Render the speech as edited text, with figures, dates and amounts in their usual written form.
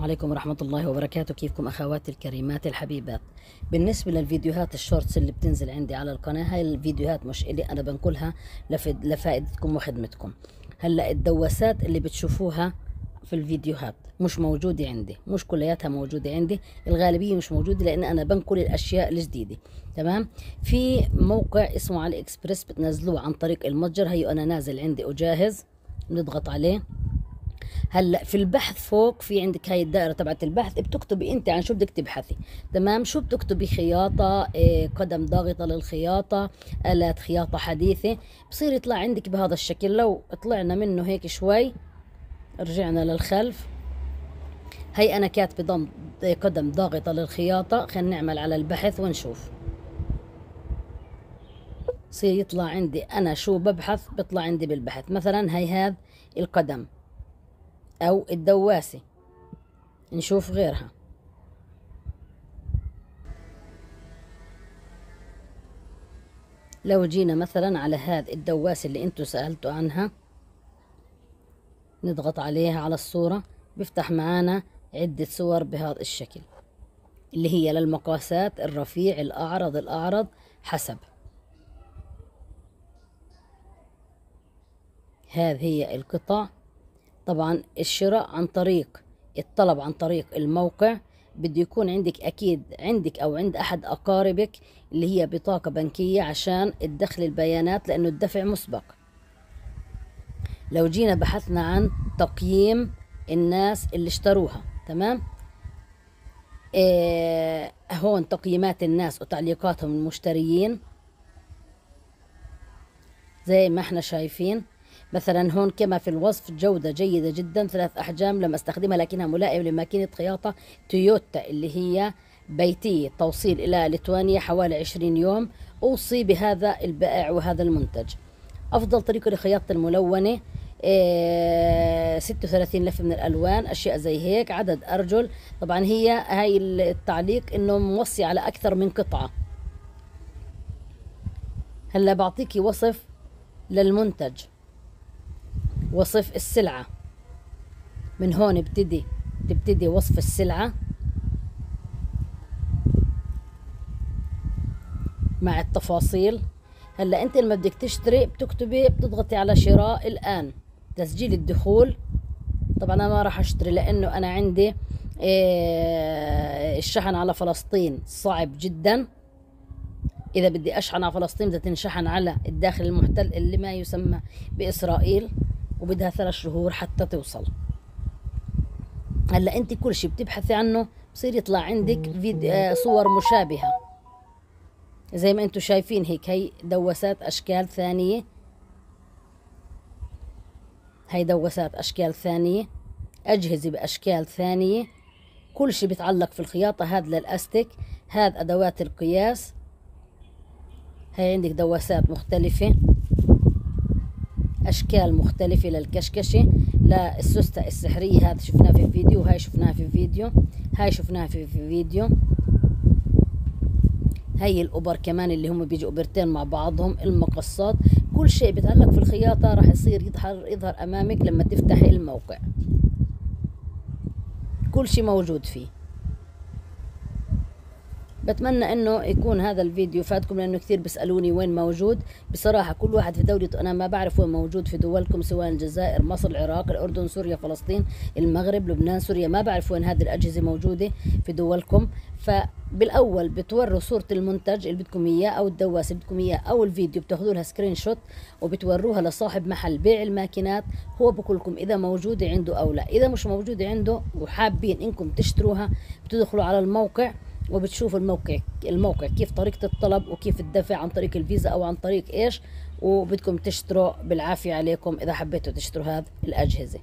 عليكم ورحمة الله وبركاته. كيفكم أخواتي الكريمات الحبيبات؟ بالنسبة للفيديوهات الشورتس اللي بتنزل عندي على القناة، هاي الفيديوهات مش إلي أنا، بنقلها لفائدتكم وخدمتكم. هلأ الدواسات اللي بتشوفوها في الفيديوهات مش موجودة عندي، مش كلياتها موجودة عندي، الغالبية مش موجودة، لأن أنا بنقل الأشياء الجديدة. تمام. في موقع اسمه علي إكسبرس بتنزلوه عن طريق المتجر، هي أنا نازل عندي وجاهز، نضغط عليه. هلا في البحث فوق في عندك هاي الدائره تبعت البحث، بتكتبي انت عن شو بدك تبحثي. تمام. شو بتكتبي؟ خياطه، قدم ضاغطه للخياطه، الات خياطه حديثه، بصير يطلع عندك بهذا الشكل. لو طلعنا منه هيك شوي، رجعنا للخلف، هي انا كاتبه قدم ضاغطه للخياطه. خلينا نعمل على البحث ونشوف. بصير يطلع عندي انا شو ببحث، بيطلع عندي بالبحث مثلا هي هذا القدم او الدواسة. نشوف غيرها. لو جينا مثلا على هذه الدواسة اللي انتو سألتوا عنها، نضغط عليها على الصورة، بيفتح معانا عدة صور بهذا الشكل، اللي هي للمقاسات، الرفيع، الأعرض حسب. هذه هي القطع. طبعا الشراء عن طريق الطلب عن طريق الموقع، بده يكون عندك أكيد عندك أو عند أحد أقاربك اللي هي بطاقة بنكية عشان تدخل البيانات، لأنه الدفع مسبق. لو جينا بحثنا عن تقييم الناس اللي اشتروها، تمام، هون تقييمات الناس وتعليقاتهم المشتريين زي ما احنا شايفين. مثلا هون كما في الوصف: جودة جيدة جدا، 3 أحجام، لم أستخدمها لكنها ملائمة لماكينة خياطة تويوتا اللي هي بيتية، توصيل إلى ليتوانيا حوالي 20 يوم. أوصي بهذا البائع وهذا المنتج. أفضل طريقة لخياطة الملونة، 36 لفة من الألوان، أشياء زي هيك. عدد أرجل، طبعا هي هاي التعليق إنه موصي على أكثر من قطعة. هلا بعطيكي وصف للمنتج، وصف السلعة. من هون تبتدي وصف السلعة مع التفاصيل. هلا انت لما بدك تشتري بتكتبي، بتضغطي على شراء الآن، تسجيل الدخول. طبعا انا ما راح اشتري لانه انا عندي الشحن على فلسطين صعب جدا. اذا بدي اشحن على فلسطين بدها تنشحن على الداخل المحتل اللي ما يسمى بإسرائيل، وبدها 3 شهور حتى توصل. هلا انت كل شيء بتبحثي عنه بصير يطلع عندك صور مشابهة زي ما انتم شايفين هيك. هي دواسات اشكال ثانية، هي دواسات اشكال ثانية، اجهزة باشكال ثانية، كل شيء بيتعلق في الخياطة. هذا للاستك، هذا ادوات القياس. هي عندك دواسات مختلفة، اشكال مختلفة للكشكشة، للسوستة السحرية. هذا شفناه في فيديو، وهاي شفناها في فيديو، هاي شفناها في فيديو. هي الأبر كمان اللي هم بيجوا أبرتين مع بعضهم، المقصات، كل شيء بيتعلق في الخياطة راح يصير يظهر أمامك لما تفتحي الموقع. كل شيء موجود فيه. بتمنى انه يكون هذا الفيديو فاتكم، لانه كثير بيسالوني وين موجود. بصراحه كل واحد في دولته، انا ما بعرف وين موجود في دولكم، سواء الجزائر، مصر، العراق، الاردن، سوريا، فلسطين، المغرب، لبنان، سوريا، ما بعرف وين هذه الاجهزه موجوده في دولكم. فبالاول بتوروا صوره المنتج اللي بدكم اياه او الدواسه اللي بدكم اياه او الفيديو، بتاخذوا لها سكرين شوت وبتوروها لصاحب محل بيع الماكينات. هو بقول لكم اذا موجوده عنده او لا. اذا مش موجوده عنده وحابين انكم تشتروها، بتدخلوا على الموقع وبتشوفوا الموقع كيف طريقة الطلب وكيف الدفع، عن طريق الفيزا او عن طريق ايش، وبدكم تشتروا بالعافية عليكم اذا حبيتوا تشتروا هذه الأجهزة.